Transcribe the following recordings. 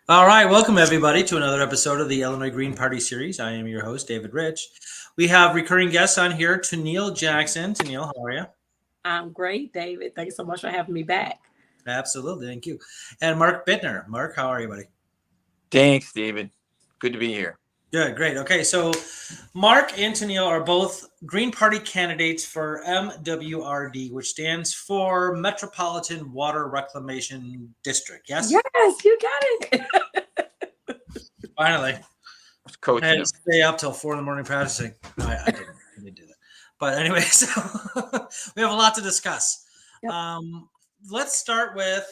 All right, welcome everybody to another episode of the Illinois Green Party series. I am your host, David Rich. We have recurring guests on here, Toneal Jackson. Toneal, how are you? I'm great, David. Thanks so much for having me back. Absolutely, thank you. And Mark Buettner. Mark, how are you, buddy? Thanks, David. Good to be here. Good, great. Okay, so Mark and Toneal are both Green Party candidates for MWRD, which stands for Metropolitan Water Reclamation District. Yes? Yes, you got it. Finally. It's I had coaching to him. stay up till 4 in the morning practicing. No, I didn't. I didn't do that. But anyway, so we have a lot to discuss. Yep. Let's start with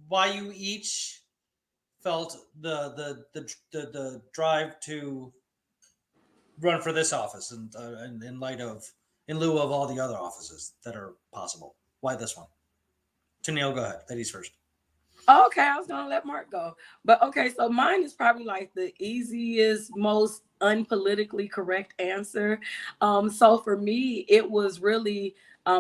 why you each felt the drive to run for this office, and in lieu of all the other offices that are possible. Why this one? Tennille, go ahead. Ladies first. Okay, I was gonna let Mark go. But okay, so mine is probably like the easiest, most unpolitically correct answer. So for me, it was really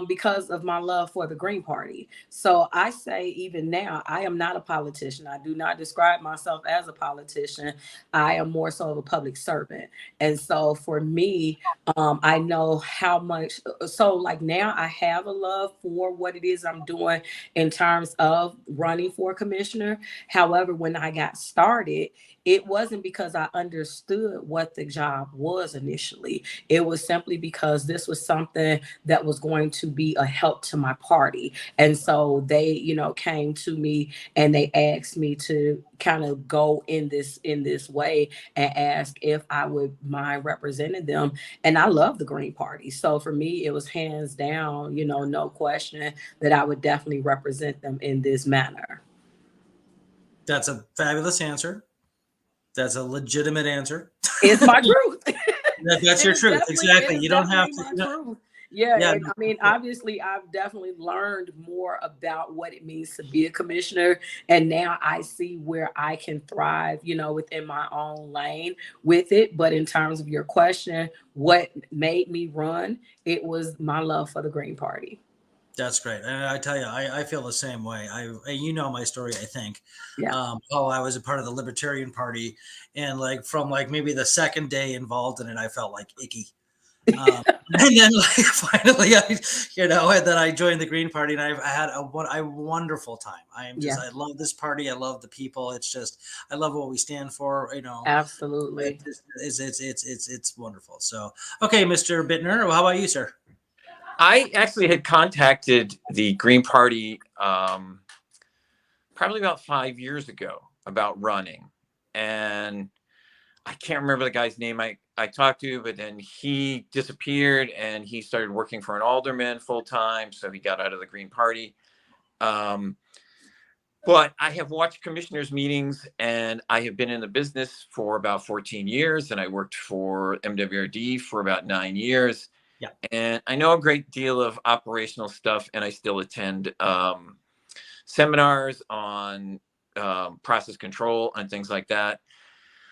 because of my love for the Green Party. So I say, even now, I am not a politician. I do not describe myself as a politician. I am more so of a public servant. And so for me, I know how much. So like now, I have a love for what it is I'm doing in terms of running for commissioner. However, when I got started, it wasn't because I understood what the job was initially. It was simply because this was something that was going to be a help to my party. And so they, came to me and they asked me to kind of go in this way and ask if I would mind representing them. And I love the Green Party. So for me, it was hands down, no question that I would definitely represent them in this manner. That's a fabulous answer. That's a legitimate answer. It's my truth. That's It your is truth. definitely, it Exactly. is You don't have definitely to. my truth. Yeah, Yeah. and I mean, obviously, I've definitely learned more about what it means to be a commissioner, and now I see where I can thrive, within my own lane with it. But in terms of your question, what made me run? It was my love for the Green Party. That's great. And I tell you, I feel the same way. You know my story, I think. Yeah. Oh, I was a part of the Libertarian Party, and like from like maybe the second day involved in it, I felt like icky. Um, and then like finally, and then I joined the Green Party, and I had a wonderful time. Yeah, I love this party. I love the people. It's just, I love what we stand for. absolutely. It's wonderful. So, okay, Mr. Bittner, how about you, sir? I actually had contacted the Green Party probably about 5 years ago about running. And I can't remember the guy's name I talked to, but then he disappeared and he started working for an alderman full time. So he got out of the Green Party. Um, but I have watched commissioners' meetings and I have been in the business for about 14 years. And I worked for MWRD for about 9 years. Yeah. And I know a great deal of operational stuff, and I still attend seminars on process control and things like that.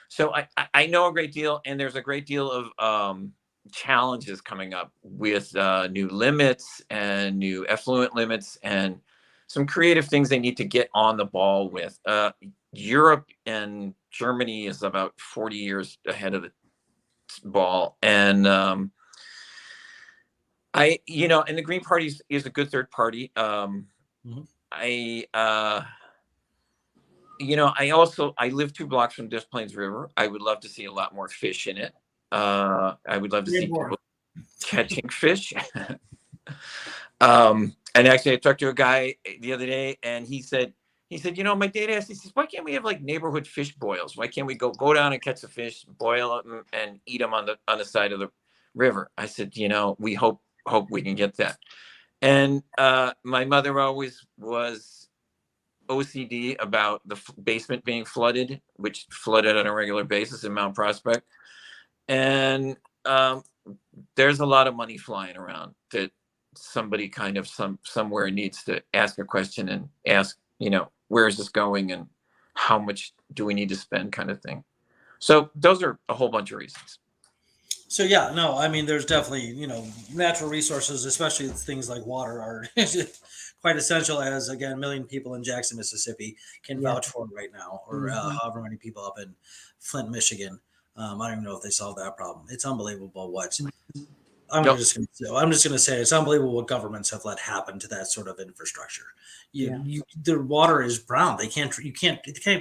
So I know a great deal, and there's a great deal of challenges coming up with new limits and new effluent limits and some creative things they need to get on the ball with. Europe and Germany is about 40 years ahead of the ball. And and the Green Party is a good third party. Mhm. I, I live 2 blocks from Des Plaines River. I would love to see a lot more fish in it. I would love to see Reborn. people catching fish. And actually, I talked to a guy the other day, and he said, my dad asked, he says, why can't we have like neighborhood fish boils? Why can't we go down and catch a fish, boil them, and eat them on the side of the river? I said, we hope we can get that. And my mother always was OCD about the basement being flooded, which flooded on a regular basis in Mount Prospect. And there's a lot of money flying around that somebody kind of somewhere needs to ask a question and ask, where is this going and how much do we need to spend, kind of thing. So those are a whole bunch of reasons. So yeah, no, I mean, there's definitely natural resources, especially things like water, are quite essential, as again, 1 million people in Jackson, Mississippi can Yeah. vouch for right now, or however many people up in Flint, Michigan. I don't even know if they solved that problem. It's unbelievable what I'm Yep. just gonna say it's unbelievable what governments have let happen to that sort of infrastructure. Yeah. The water is brown. They can't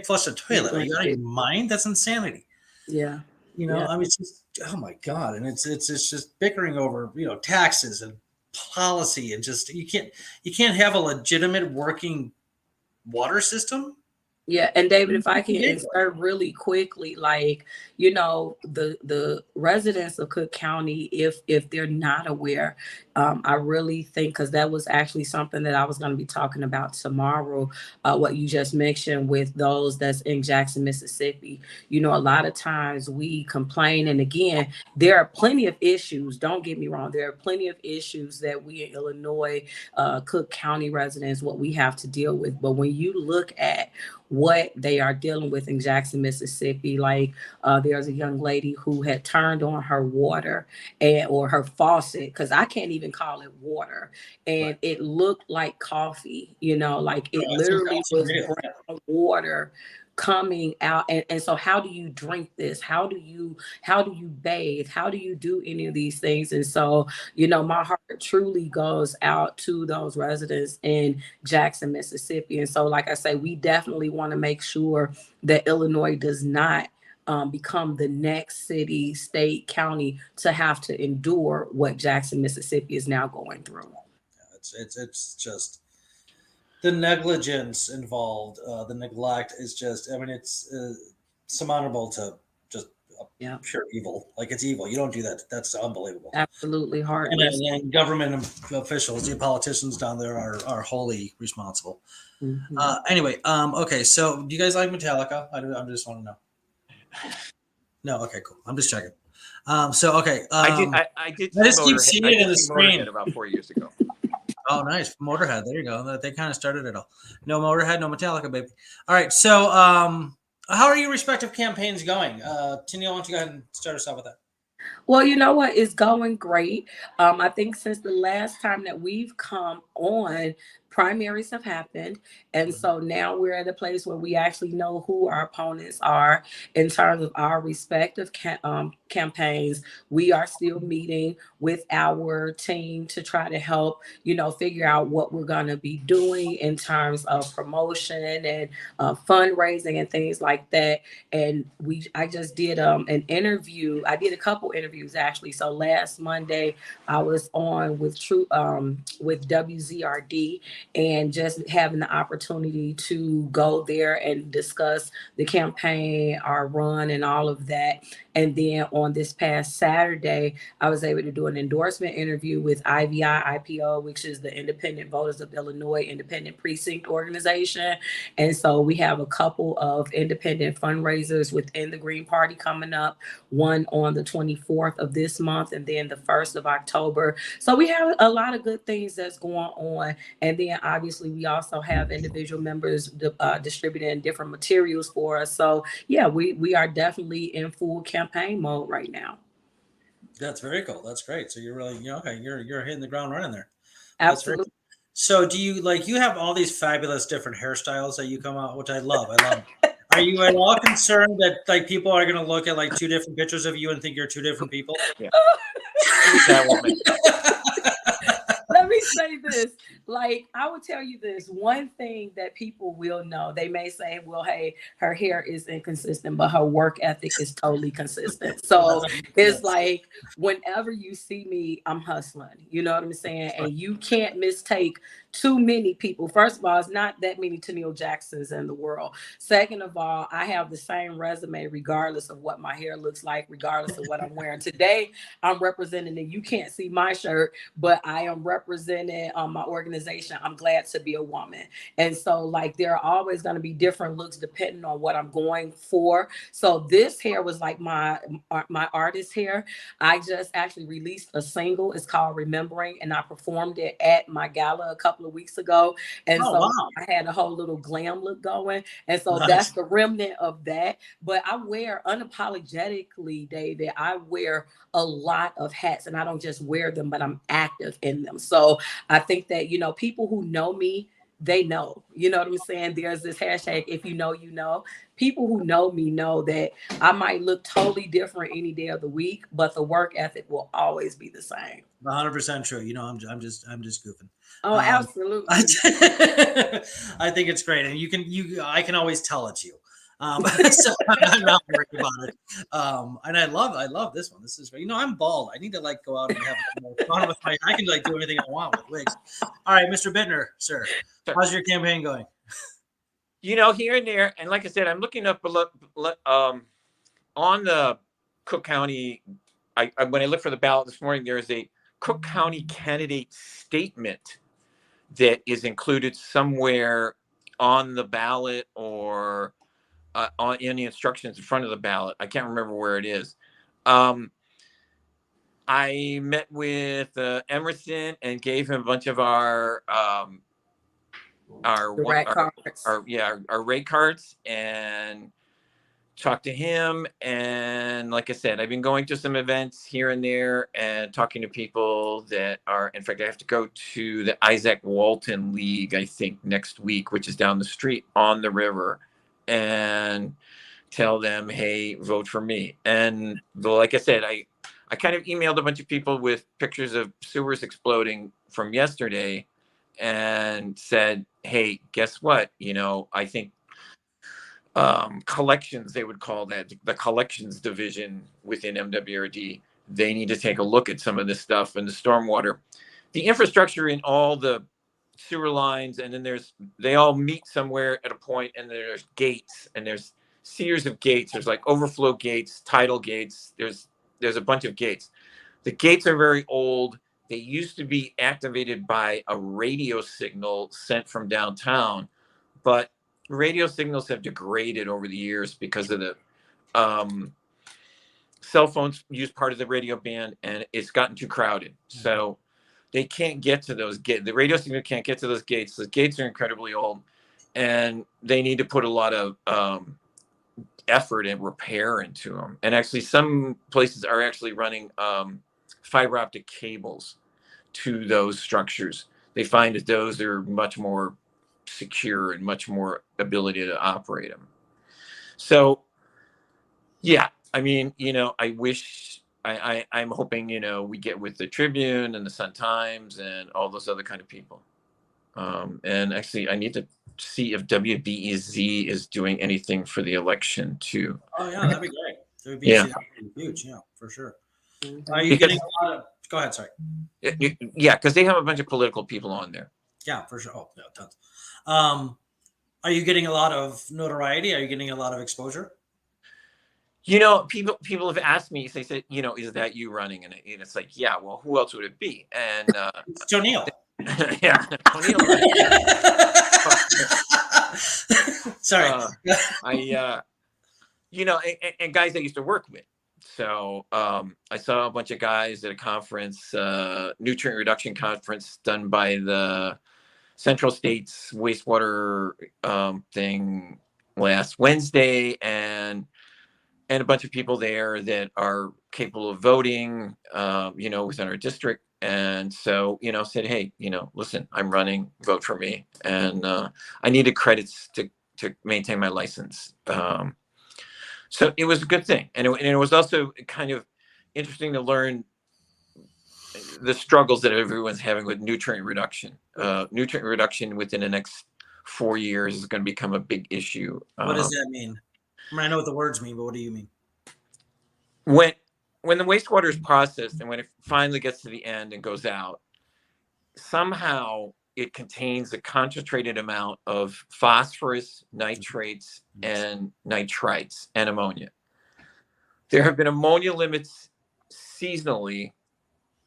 flush a toilet. Are you out of Right. your mind? That's insanity. Yeah. You know, Yeah. I mean, it's just, oh my God. And it's just bickering over, taxes and policy, and just, you can't have a legitimate working water system. Yeah, and David, if I It's can ridiculous. insert really quickly, like, the residents of Cook County, if they're not aware, I really think, because that was actually something that I was going to be talking about tomorrow, what you just mentioned with those that's in Jackson, Mississippi. A lot of times we complain, and again, there are plenty of issues. Don't get me wrong, there are plenty of issues that we in Illinois, Cook County residents, what we have to deal with. But when you look at what they are dealing with in Jackson, Mississippi. Like, there's a young lady who had turned on her water or her faucet, because I can't even call it water, and Right. it looked like coffee. Like it I think literally coffee was real. brown water coming out. And so how do you drink this? How do you bathe? How do you do any of these things? And so, my heart truly goes out to those residents in Jackson, Mississippi. And so, like I say, we definitely want to make sure that Illinois does not become the next city, state, county to have to endure what Jackson, Mississippi is now going through. It's just the negligence involved, the neglect is just, I mean, it's surmountable to just Yeah, pure evil. Like, it's evil. You don't do that. That's unbelievable. absolutely And, heartless. and government officials, the politicians down there are wholly responsible. Mhm. Anyway, okay. So, do you guys like Metallica? I just want to know. No, okay, cool. I'm just checking. So okay, I did see I just keep Motorhead. seeing I it in did the see screen. Motorhead about 4 years ago. Oh, nice, Motorhead. There you go. They kind of started it all. No Motorhead, no Metallica, baby. All right. So, how are your respective campaigns going? Toneal, why don't you go ahead and start us off with that? Well, you know what? It's going great. I think since the last time that we've come on, primaries have happened. And Mhm. so now we're at a place where we actually know who our opponents are in terms of our respective campaigns. We are still meeting with our team to try to help, figure out what we're going to be doing in terms of promotion and fundraising and things like that. And I just did an interview. I did a couple interviews actually. So last Monday I was on with WZRD, and just having the opportunity to go there and discuss the campaign, our run, and all of that. And then on this past Saturday, I was able to do an endorsement interview with IVI-IPO, which is the Independent Voters of Illinois Independent Precinct Organization. And so we have a couple of independent fundraisers within the Green Party coming up, one on the 24th of this month, and then the 1st of October. So we have a lot of good things that's going on. And then obviously we also have individual members distributing different materials for us. So yeah, we are definitely in full campaign mode right now. That's very cool. That's great. So you're really, okay. You're hitting the ground running there. That's very Absolutely. cool. So do you have all these fabulous different hairstyles that you come out, which I love. I love. Are you at all concerned that like people are going to look at like two different pictures of you and think you're two different people? Yeah. That woman. Let me say this. Like, I would tell you this one thing that people will know. They may say, well, hey, her hair is inconsistent, but her work ethic is totally consistent. So it's like whenever you see me, I'm hustling. You know what I'm saying? And you can't mistake too many people. First of all, it's not that many Toneal Jacksons in the world. Second of all, I have the same resume regardless of what my hair looks like, regardless of what I'm wearing. Today, I'm representing, and you can't see my shirt, but I am representing my organization. I'm glad to be a woman. And so like there are always going to be different looks depending on what I'm going for. So this hair was like my artist hair. I just actually released a single. It's called Remembering, and I performed it at my gala a couple couple of weeks ago. And Oh, so wow. I had a whole little glam look going. And so Nice. that's the remnant of that. But I wear unapologetically, David, I wear a lot of hats, and I don't just wear them, but I'm active in them. So I think that, you know, people who know me, they know, you know what I'm saying? There's this hashtag, if you know, you know. People who know me know that I might look totally different any day of the week, but the work ethic will always be the same. 100% true. You know, I'm just goofing. Oh, absolutely. I think it's great, and I can always tell it's you. So I'm not worried about it. And I love this one. This is, you know, I'm bald. I need to like go out and have more fun with my. I can like do anything I want with wigs. All right, Mr. Buettner, sir, how's your campaign going? You know, here and there, and like I said, I'm looking up on the Cook County. When I looked for the ballot this morning, there is a Cook County candidate statement that is included somewhere on the ballot or in the instructions in front of the ballot. I can't remember where it is. I met with Emerson and gave him a bunch of our rate cards and talked to him. And like I said, I've been going to some events here and there and talking to people that are, in fact, I have to go to the Isaac Walton League, I think, next week, which is down the street on the river, and tell them, hey, vote for me. And like I said, I kind of emailed a bunch of people with pictures of sewers exploding from yesterday and said, hey, guess what? You know, I think collections, they would call that, the collections division within MWRD, they need to take a look at some of this stuff and the stormwater, the infrastructure in all the sewer lines. And then they all meet somewhere at a point, and there's gates, and there's series of gates. There's like overflow gates, tidal gates. There's a bunch of gates. The gates are very old. They used to be activated by a radio signal sent from downtown, but radio signals have degraded over the years because of the cell phones use part of the radio band, and it's gotten too crowded. So they can't get to those gates. The radio signal can't get to those gates. The gates are incredibly old, and they need to put a lot of effort and repair into them. And actually, some places are actually running fiber optic cables to those structures. They find that those are much more secure and much more ability to operate them. So, yeah, I mean, you know, I wish I'm hoping, you know, we get with the Tribune and the Sun Times and all those other kind of people. And actually, I need to see if WBEZ is doing anything for the election too. Oh yeah, that'd be great. WBEZ would be huge, yeah, for sure. Are you getting a lot of? Go ahead, sorry. Yeah, because they have a bunch of political people on there. Yeah, for sure. Oh, yeah, tons. Are you getting a lot of notoriety? Are you getting a lot of exposure? You know, people have asked me. They said, you know, is that you running? And it's like, yeah. Well, who else would it be? And it's Toneal. Yeah, Toneal. Sorry. You know, and guys I used to work with. So I saw a bunch of guys at a conference, nutrient reduction conference done by the Central States wastewater thing last Wednesday, and a bunch of people there that are capable of voting, you know, within our district. And so, you know, said, hey, you know, listen, I'm running, vote for me. And I needed credits to maintain my license. So it was a good thing. And it was also kind of interesting to learn the struggles that everyone's having with nutrient reduction. Nutrient reduction within the next 4 years is going to become a big issue. What does that mean? I mean, I know what the words mean, but what do you mean? When the wastewater is processed and when it finally gets to the end and goes out, somehow it contains a concentrated amount of phosphorus, nitrates, and nitrites, and ammonia. There have been ammonia limits seasonally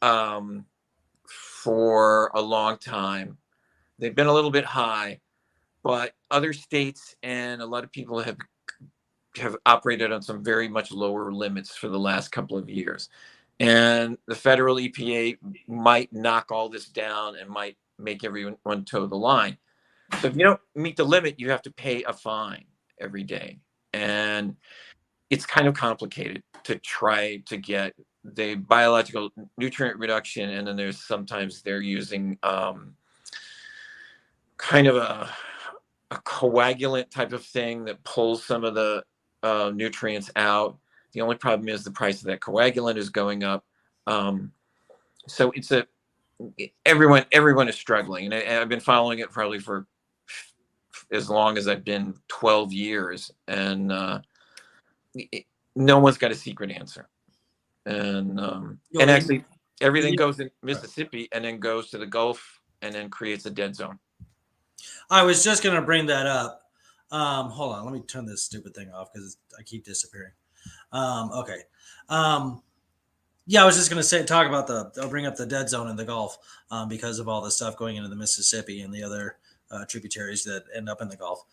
for a long time. They've been a little bit high, but other states and a lot of people have operated on some very much lower limits for the last couple of years. And the federal EPA might knock all this down and might make everyone toe the line. So if you don't meet the limit, you have to pay a fine every day. And it's kind of complicated to try to get the biological nutrient reduction. And then sometimes they're using kind of a coagulant type of thing that pulls some of the nutrients out. The only problem is the price of that coagulant is going up. So everyone is struggling, and I've been following it probably for as long as I've been 12 years, and no one's got a secret answer. And actually, everything goes in Mississippi and then goes to the Gulf and then creates a dead zone. I was just going to bring that up. Hold on, let me turn this stupid thing off because I keep disappearing. Okay. Yeah, I was just going to talk about I'll bring up the dead zone in the Gulf because of all the stuff going into the Mississippi and the other tributaries that end up in the Gulf.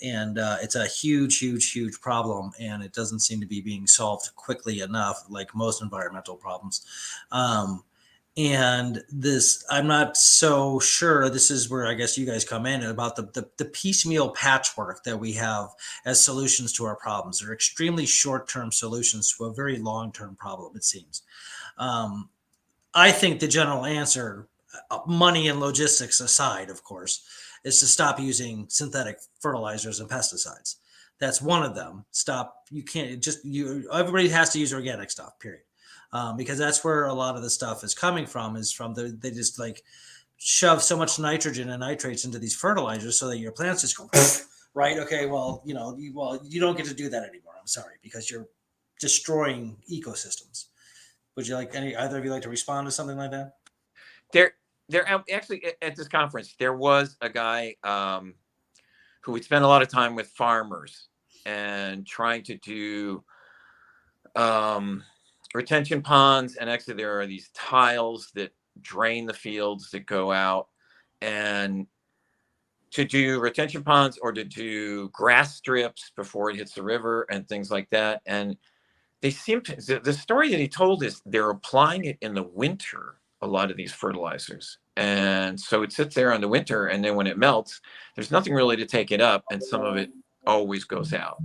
And it's a huge problem, and it doesn't seem to be being solved quickly enough, like most environmental problems. And this, I'm not so sure. This is where I guess you guys come in about the piecemeal patchwork that we have as solutions to our problems. They're extremely short-term solutions to a very long-term problem, it seems. I think the general answer, money and logistics aside, of course, is to stop using synthetic fertilizers and pesticides. That's one of them. Stop. You can't everybody has to use organic stuff, period. Because that's where a lot of the stuff is coming from, they just like shove so much nitrogen and nitrates into these fertilizers so that your plants just go, right? Okay, well, you don't get to do that anymore. I'm sorry, because you're destroying ecosystems. Would you like either of you like to respond to something like that? There actually at this conference, there was a guy who would spend a lot of time with farmers and trying to do retention ponds. And actually there are these tiles that drain the fields that go out, and to do retention ponds or to do grass strips before it hits the river and things like that. And they seem to, the story that he told is they're applying it in the winter, a lot of these fertilizers. And so it sits there in the winter, and then when it melts, there's nothing really to take it up, and some of it always goes out.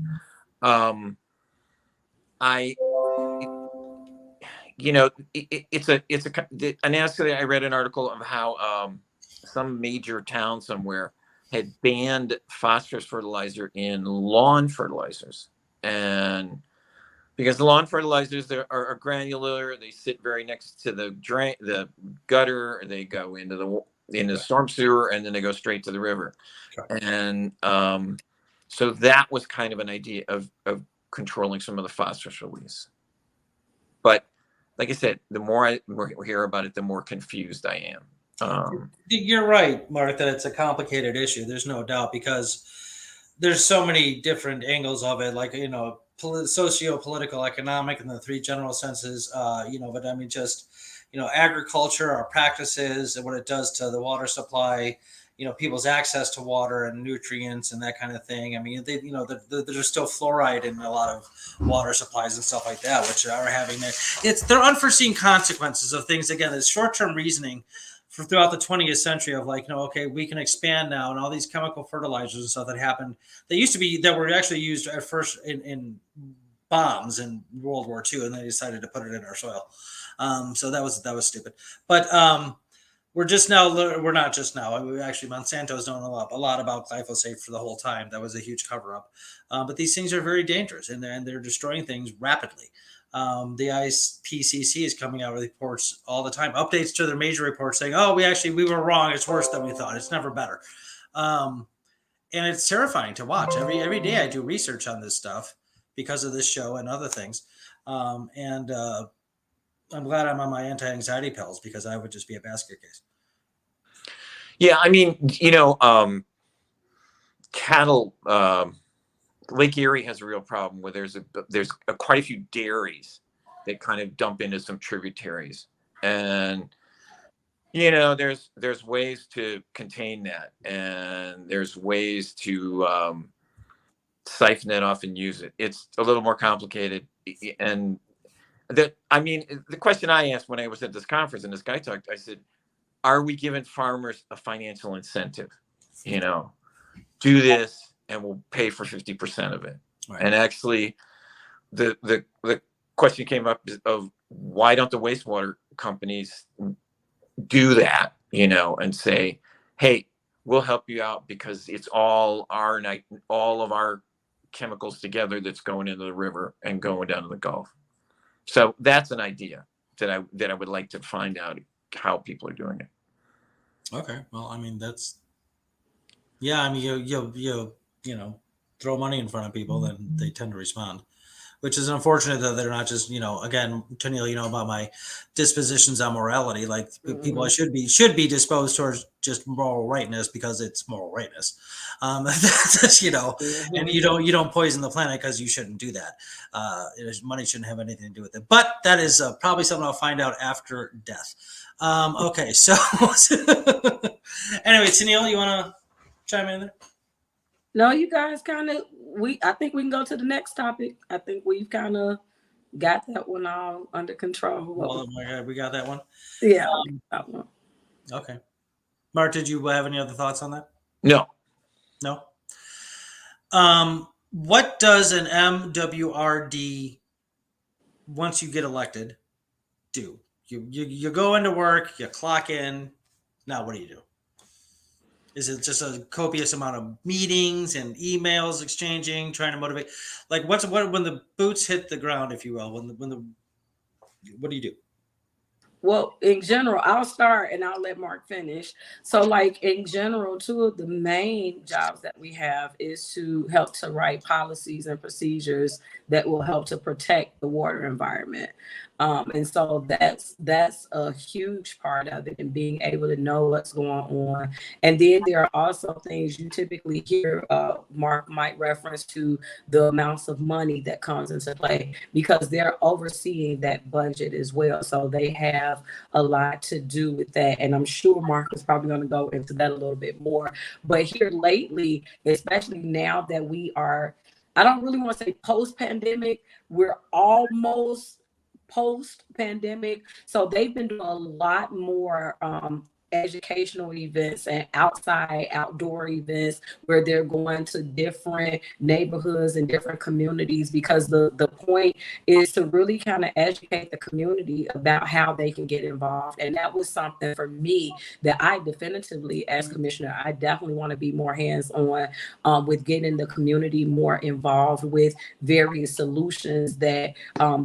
I read an article of how some major town somewhere had banned phosphorus fertilizer in lawn fertilizers, and because the lawn fertilizers are granular, they sit very next to the gutter, they go into the storm sewer, and then they go straight to the river. And so that was kind of an idea of controlling some of the phosphorus release. But like I said, the more I hear about it, the more confused I am. You're right, Mark, that it's a complicated issue. There's no doubt, because there's so many different angles of it, like, socio-political, economic, in the three general senses, but I mean, just, agriculture, our practices, and what it does to the water supply, people's access to water and nutrients and that kind of thing. I mean, there's still fluoride in a lot of water supplies and stuff like that, which are having they're unforeseen consequences of things. Again, it's short-term reasoning throughout the 20th century of like, okay, we can expand now, and all these chemical fertilizers and stuff that happened, that were actually used at first in bombs in World War II, and they decided to put it in our soil. So that was stupid. But we're not just now. Actually, Monsanto's known a lot about glyphosate for the whole time. That was a huge cover-up. But these things are very dangerous, and they're destroying things rapidly. The IPCC is coming out with reports all the time, updates to their major reports saying, "Oh, we were wrong. It's worse than we thought. It's never better." And it's terrifying to watch. Every day I do research on this stuff because of this show and other things. And I'm glad I'm on my anti-anxiety pills, because I would just be a basket case. Yeah, I mean, cattle. Lake Erie has a real problem where there's quite a few dairies that kind of dump into some tributaries, and there's ways to contain that, and there's ways to siphon it off and use it. It's a little more complicated, and the question I asked when I was at this conference and this guy talked, I said, are we giving farmers a financial incentive? You know, do this and we'll pay for 50% of it. Right. And actually, the question came up of why don't the wastewater companies do that, you know, and say, hey, we'll help you out because it's all of our chemicals together that's going into the river and going down to the Gulf. So that's an idea that I would like to find out how people are doing it. Okay, well, I mean I mean you know, throw money in front of people, then they tend to respond. Which is unfortunate that they're not just, you know, again, Toneal, you know about my dispositions on morality. Like people should be disposed towards just moral rightness because it's moral rightness. That's, you know, and you don't poison the planet because you shouldn't do that. Money shouldn't have anything to do with it. But that is probably something I'll find out after death. Okay, so anyway, Toneal, you want to chime in there? No, you guys I think we can go to the next topic. I think we've kind of got that one all under control. Oh my God, we got that one? Yeah, that one. Okay. Mark, did you have any other thoughts on that? No. No? What does an MWRD, once you get elected, do? You go into work, you clock in. Now, what do you do? Is it just a copious amount of meetings and emails exchanging, trying to motivate? Like, what when the boots hit the ground, if you will? What do you do? Well, in general, I'll start and I'll let Mark finish. So, like in general, two of the main jobs that we have is to help to write policies and procedures that will help to protect the water environment. And so that's a huge part of it, and being able to know what's going on. And then there are also things you typically hear Mark might reference to the amounts of money that comes into play because they're overseeing that budget as well. So they have a lot to do with that. And I'm sure Mark is probably going to go into that a little bit more. But here lately, especially now that we are, I don't really want to say post-pandemic, we're almost post-pandemic. So they've been doing a lot more educational events and outdoor events where they're going to different neighborhoods and different communities because the point is to really kind of educate the community about how they can get involved. And that was something for me that I definitively, as commissioner, I definitely want to be more hands-on with getting the community more involved with various solutions that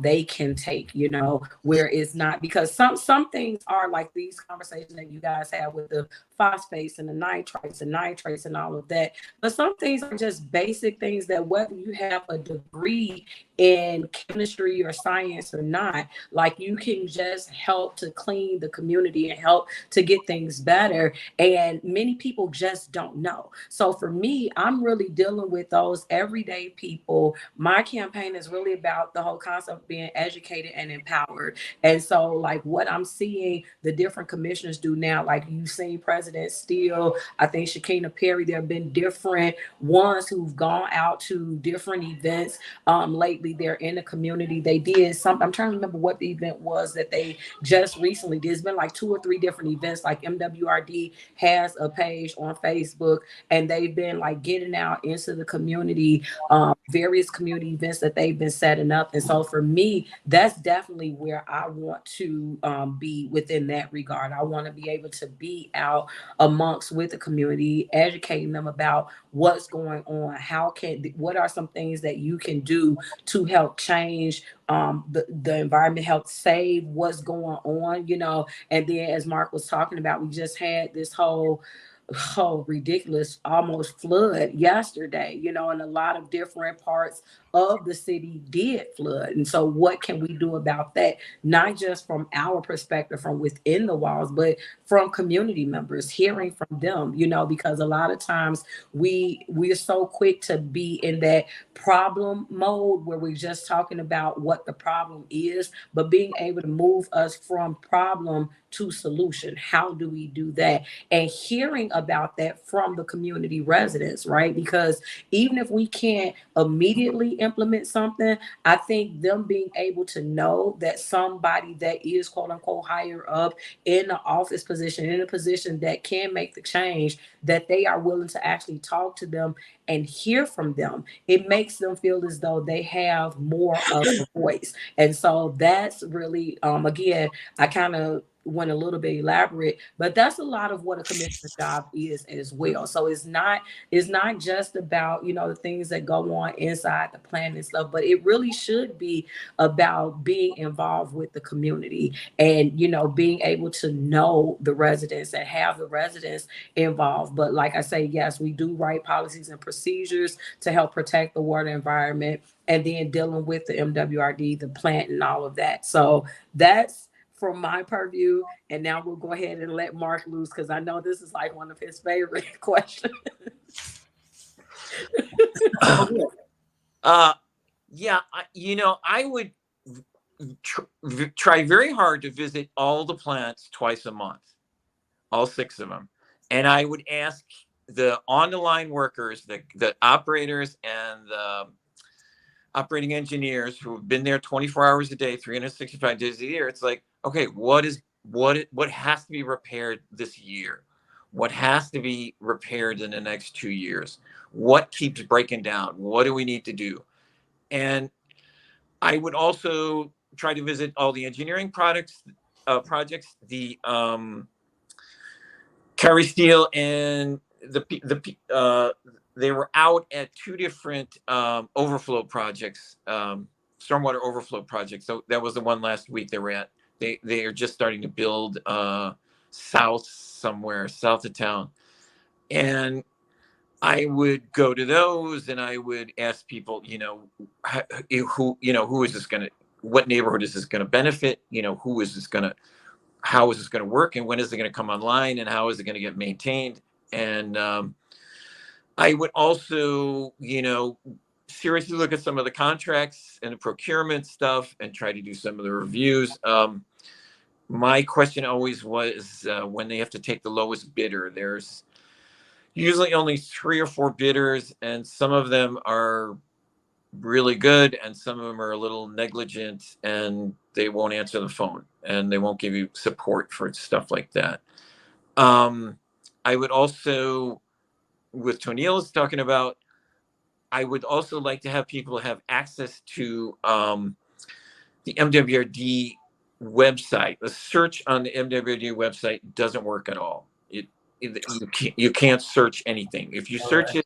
they can take, you know, where it's not, because some things are like these conversations that you guys have with the phosphates and the nitrates and all of that. But some things are just basic things that whether you have a degree in chemistry or science or not, like you can just help to clean the community and help to get things better. And many people just don't know. So for me, I'm really dealing with those everyday people. My campaign is really about the whole concept of being educated and empowered. And so like what I'm seeing the different commissioners do now, like you've seen President Steele, I think Shakina Perry, there have been different ones who've gone out to different events lately. They're in the community. They did something. I'm trying to remember what the event was that they just recently did. It's been like 2 or 3 different events. Like MWRD has a page on Facebook, and they've been like getting out into the community, various community events that they've been setting up. And so for me, that's definitely where I want to be within that regard. I want to be able to be out amongst with the community, educating them about what's going on, what are some things that you can do to help change the environment, help save what's going on, you know. And then as Mark was talking about, we just had this whole ridiculous almost flood yesterday, you know, and a lot of different parts of the city did flood. And so what can we do about that? Not just from our perspective from within the walls, but from community members, hearing from them, you know, because a lot of times we're so quick to be in that problem mode where we're just talking about what the problem is, but being able to move us from problem to solution. How do we do that? And hearing about that from the community residents, right? Because even if we can't immediately implement something, I think them being able to know that somebody that is quote unquote higher up in the office position, in a position that can make the change, that they are willing to actually talk to them and hear from them, it makes them feel as though they have more of a voice. And so that's really, again, I kind of went a little bit elaborate, but that's a lot of what a commissioner's job is as well. So it's not just about, the things that go on inside the plant and stuff, but it really should be about being involved with the community and, being able to know the residents and have the residents involved. But like I say, yes, we do write policies and procedures to help protect the water environment, and then dealing with the MWRD, the plant, and all of that. So that's from my purview. And now we'll go ahead and let Mark loose, because I know this is like one of his favorite questions. Yeah, I would try very hard to visit all the plants twice a month, all 6 of them. And I would ask the on-the-line workers, the operators and the operating engineers who have been there 24 hours a day, 365 days a year. It's like, okay, what has to be repaired this year? What has to be repaired in the next 2 years? What keeps breaking down? What do we need to do? And I would also try to visit all the engineering projects, the Kerry Steel and they were out at 2 different overflow projects, stormwater overflow projects. So that was the one last week they were at. They are just starting to build south of town. And I would go to those and I would ask people, who is this going to, what neighborhood is this going to benefit? How is this going to work, and when is it going to come online, and how is it going to get maintained? And I would also, seriously look at some of the contracts and the procurement stuff and try to do some of the reviews. My question always was when they have to take the lowest bidder, there's usually only 3 or 4 bidders, and some of them are really good and some of them are a little negligent, and they won't answer the phone and they won't give you support for stuff like that. I would also, with Toneal is talking about, I would also like to have people have access to the MWRD website. The search on the MWRD website doesn't work at all. You can't search anything. If you search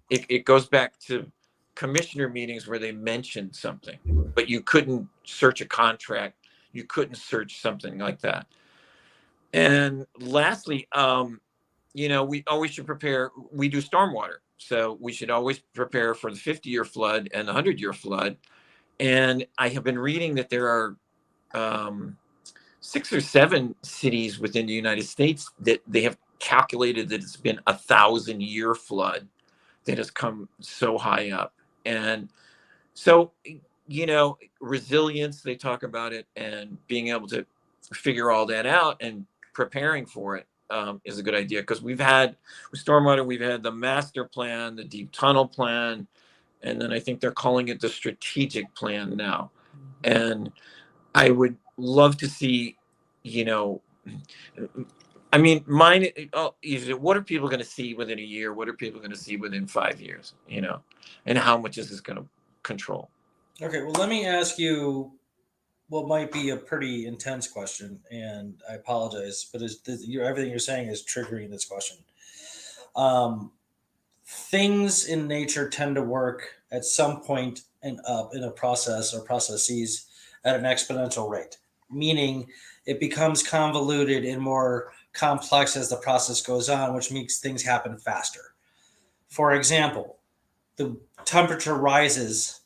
it goes back to commissioner meetings where they mentioned something, but you couldn't search a contract. You couldn't search something like that. And lastly, we always should prepare. We do stormwater, so we should always prepare for the 50-year flood and the 100-year flood. And I have been reading that there are 6 or 7 cities within the United States that they have calculated that it's been 1,000-year flood that has come so high up. And so, resilience, they talk about it, and being able to figure all that out and preparing for it is a good idea. Because we've had with stormwater, we've had the master plan, the deep tunnel plan, and then I think they're calling it the strategic plan now. And I would love to see, mine is what are people going to see within a year? What are people going to see within 5 years? And how much is this going to control? Okay, well, let me ask you what might be a pretty intense question, and I apologize, but everything you're saying is triggering this question. Things in nature tend to work at some point in a process or processes at an exponential rate, meaning it becomes convoluted and more complex as the process goes on, which makes things happen faster. For example, the temperature rises.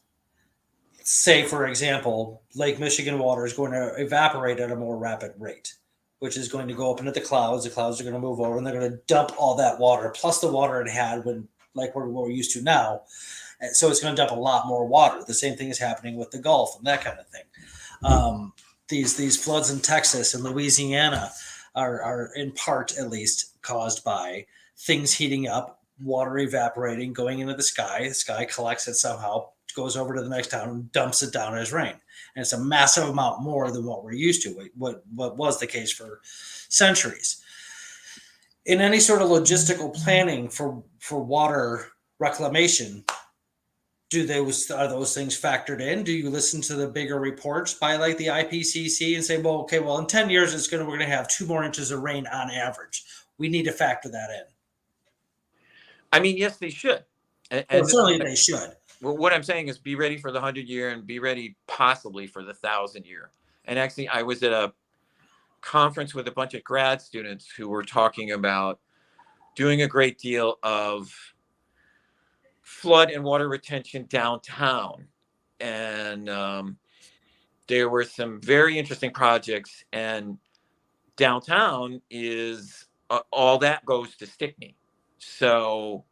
Say, for example, Lake Michigan water is going to evaporate at a more rapid rate, which is going to go up into the clouds. The clouds are going to move over, and they're going to dump all that water, plus the water it had when, like what we're used to now. So it's going to dump a lot more water. The same thing is happening with the Gulf and that kind of thing. these floods in Texas and Louisiana are in part at least caused by things heating up, water evaporating, going into the sky. The sky collects it somehow, goes over to the next town, and dumps it down as rain. And it's a massive amount more than what we're used to. What was the case for centuries. In any sort of logistical planning for water reclamation, are those things factored in? Do you listen to the bigger reports by like the IPCC and say, well, okay, well, in 10 years we're going to have 2 more inches of rain on average. We need to factor that in. I mean, yes, they should. And certainly they should. Well, what I'm saying is be ready for the 100-year and be ready possibly for the 1,000-year. And actually, I was at a conference with a bunch of grad students who were talking about doing a great deal of flood and water retention downtown. And there were some very interesting projects. And downtown is all that goes to Stickney. So,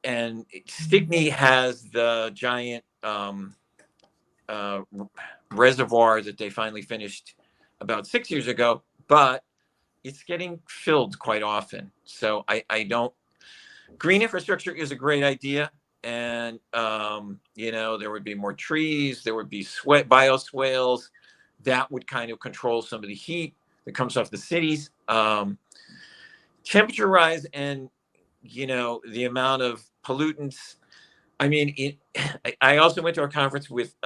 and Stickney has the giant reservoir that they finally finished about 6 years ago, but it's getting filled quite often. So I don't, green infrastructure is a great idea. And, there would be more trees, there would be bioswales that would kind of control some of the heat that comes off the cities. Temperature rise and, the amount of pollutants. I mean, I also went to a conference with,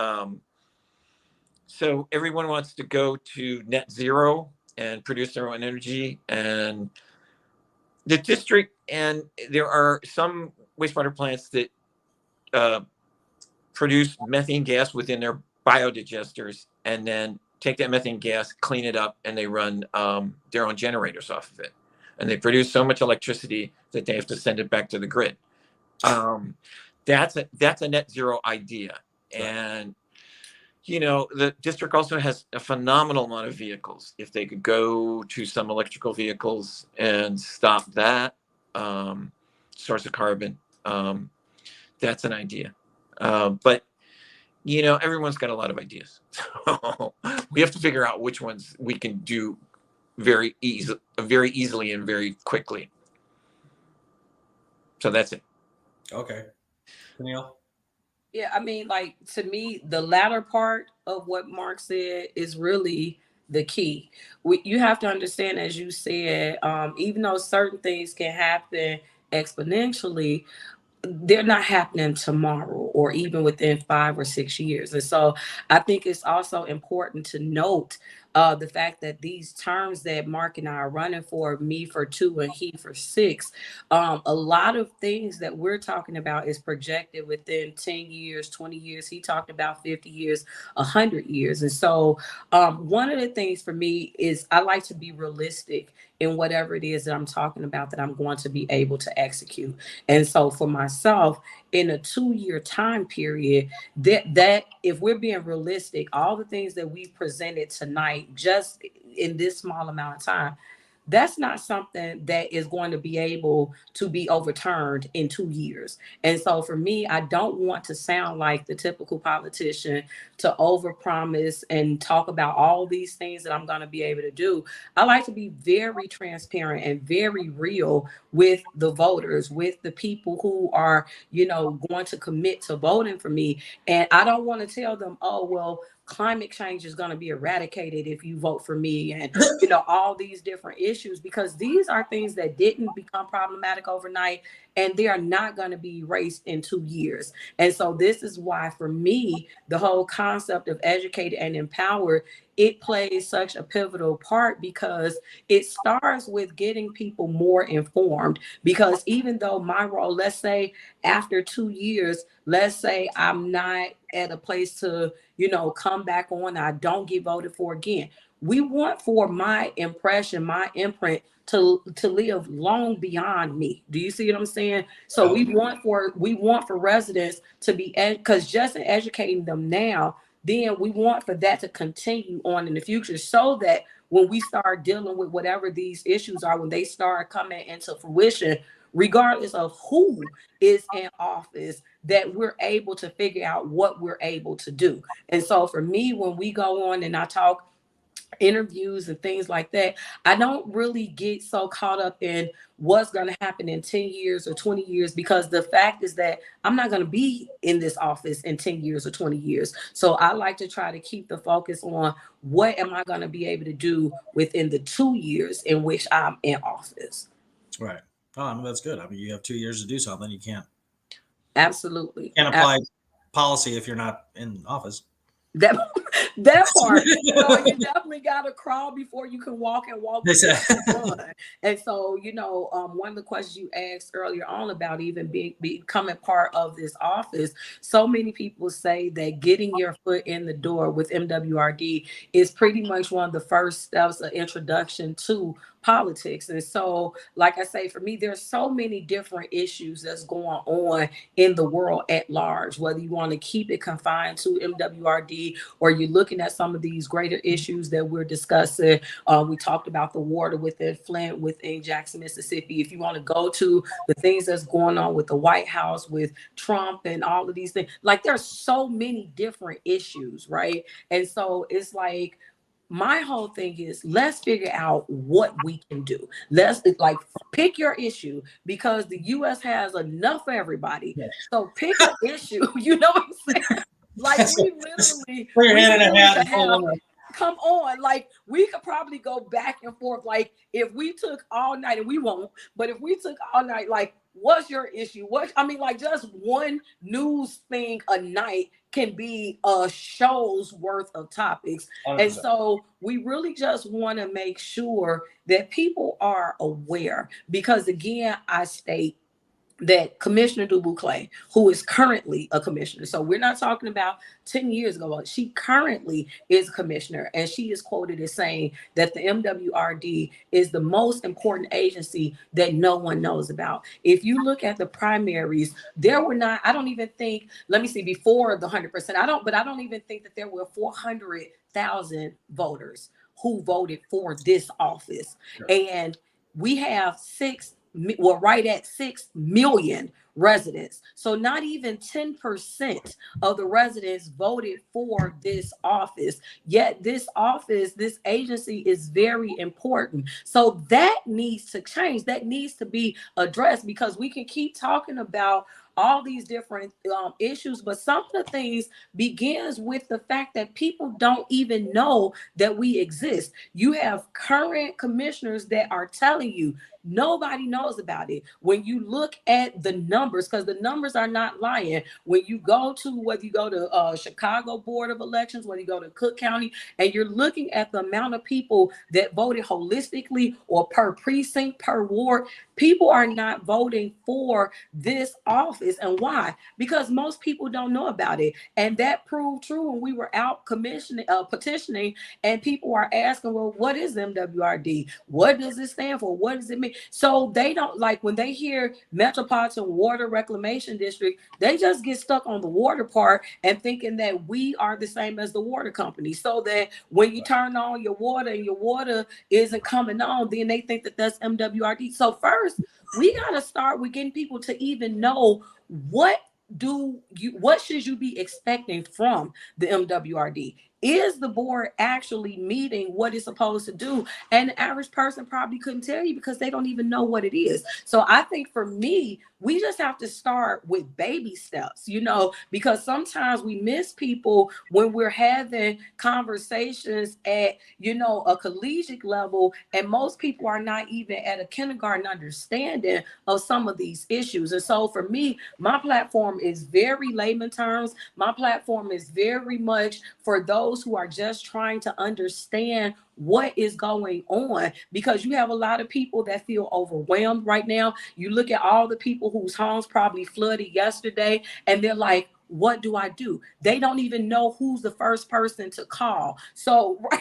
so everyone wants to go to net zero and produce their own energy. And the district, and there are some wastewater plants that produce methane gas within their biodigesters and then take that methane gas, clean it up, and they run their own generators off of it. And they produce so much electricity that they have to send it back to the grid. That's a net zero idea. And, the district also has a phenomenal amount of vehicles. If they could go to some electrical vehicles and stop that source of carbon, that's an idea. But, everyone's got a lot of ideas. So we have to figure out which ones we can do very easily and very quickly. So that's it. Okay. Toneal? Yeah, I mean, like, to me, the latter part of what Mark said is really the key. You have to understand, as you said, even though certain things can happen exponentially, they're not happening tomorrow or even within 5 or 6 years. And so I think it's also important to note the fact that these terms that Mark and I are running for, me for 2 and he for 6, a lot of things that we're talking about is projected within 10 years, 20 years. He talked about 50 years, 100 years. And so one of the things for me is I like to be realistic in whatever it is that I'm talking about that I'm going to be able to execute. And so for myself, in a 2-year time period, that if we're being realistic, all the things that we presented tonight, just in this small amount of time, that's not something that is going to be able to be overturned in 2 years. And so for me, I don't want to sound like the typical politician to overpromise and talk about all these things that I'm going to be able to do. I like to be very transparent and very real with the voters, with the people who are, going to commit to voting for me. And I don't want to tell them, oh, well, climate change is going to be eradicated if you vote for me, and all these different issues, because these are things that didn't become problematic overnight, and they are not going to be erased in 2 years. And so this is why, for me, the whole concept of educated and empowered, it plays such a pivotal part, because it starts with getting people more informed. Because even though my role, let's say after 2 years, let's say I'm not at a place to, come back on, I don't get voted for again. We want for my impression, my imprint to live long beyond me. Do you see what I'm saying? So we want for residents to be, because just in educating them now, then we want for that to continue on in the future, so that when we start dealing with whatever these issues are, when they start coming into fruition, regardless of who is in office, that we're able to figure out what we're able to do. And so for me, when we go on and I talk interviews and things like that, I don't really get so caught up in what's going to happen in 10 years or 20 years, because the fact is that I'm not going to be in this office in 10 years or 20 years. So I like to try to keep the focus on what am I going to be able to do within the 2 years in which I'm in office. Right. Oh, I mean, that's good. I mean, you have 2 years to do something. You Absolutely. can't apply policy if you're not in office. That part. So you definitely got to crawl before you can walk, and walk before you can run. And so, one of the questions you asked earlier on about even becoming part of this office, so many people say that getting your foot in the door with MWRD is pretty much one of the first steps of introduction to politics. And so, like I say, for me, there's so many different issues that's going on in the world at large, whether you want to keep it confined to MWRD or you're looking at some of these greater issues that we're discussing. We talked about the water within Flint, within Jackson, Mississippi. If you want to go to the things that's going on with the White House, with Trump and all of these things, like there's so many different issues, right? And so it's like, my whole thing is, let's figure out what we can do. Let's pick your issue, because the U.S. has enough for everybody. Yes. So pick an issue. You know what I'm saying? Like we literally, put your hand in a hat and pull have, come on, like we could probably go back and forth. Like if we took all night, and we won't, but if we took all night, like, what's your issue? Just one news thing a night can be a show's worth of topics. 100%. And so we really just want to make sure that people are aware, because again, I state that Commissioner Dubuclet, who is currently a commissioner, so we're not talking about 10 years ago, she currently is a commissioner, and she is quoted as saying that the MWRD is the most important agency that no one knows about. If you look at the primaries, there were not, I don't even think, let me see, before the 100%, I don't even think that there were 400,000 voters who voted for this office. Sure. And we have right at 6 million residents. So not even 10% of the residents voted for this office. Yet this office, this agency is very important. So that needs to change. That needs to be addressed, because we can keep talking about all these different issues, but some of the things begins with the fact that people don't even know that we exist. You have current commissioners that are telling you nobody knows about it. When you look at the numbers, because the numbers are not lying, when you go to, whether you go to Chicago Board of Elections, whether you go to Cook County, and you're looking at the amount of people that voted holistically or per precinct, per ward, people are not voting for this office. And why? Because most people don't know about it. And that proved true when we were out petitioning, and people are asking, well, what is MWRD? What does it stand for? What does it mean? So they don't, like, when they hear Metropolitan Water Reclamation District, they just get stuck on the water part and thinking that we are the same as the water company. So that when you turn on your water and your water isn't coming on, then they think that that's MWRD. So first, we got to start with getting people to even know what should you be expecting from the MWRD? Is the board actually meeting what it's supposed to do? And the average person probably couldn't tell you, because they don't even know what it is. So I think for me, we just have to start with baby steps, because sometimes we miss people when we're having conversations at, a collegiate level, and most people are not even at a kindergarten understanding of some of these issues. And so for me, my platform is very layman terms. My platform is very much for those who are just trying to understand what is going on, because you have a lot of people that feel overwhelmed right now. You look at all the people whose homes probably flooded yesterday, and they're like, what do I do? They don't even know who's the first person to call. So, right.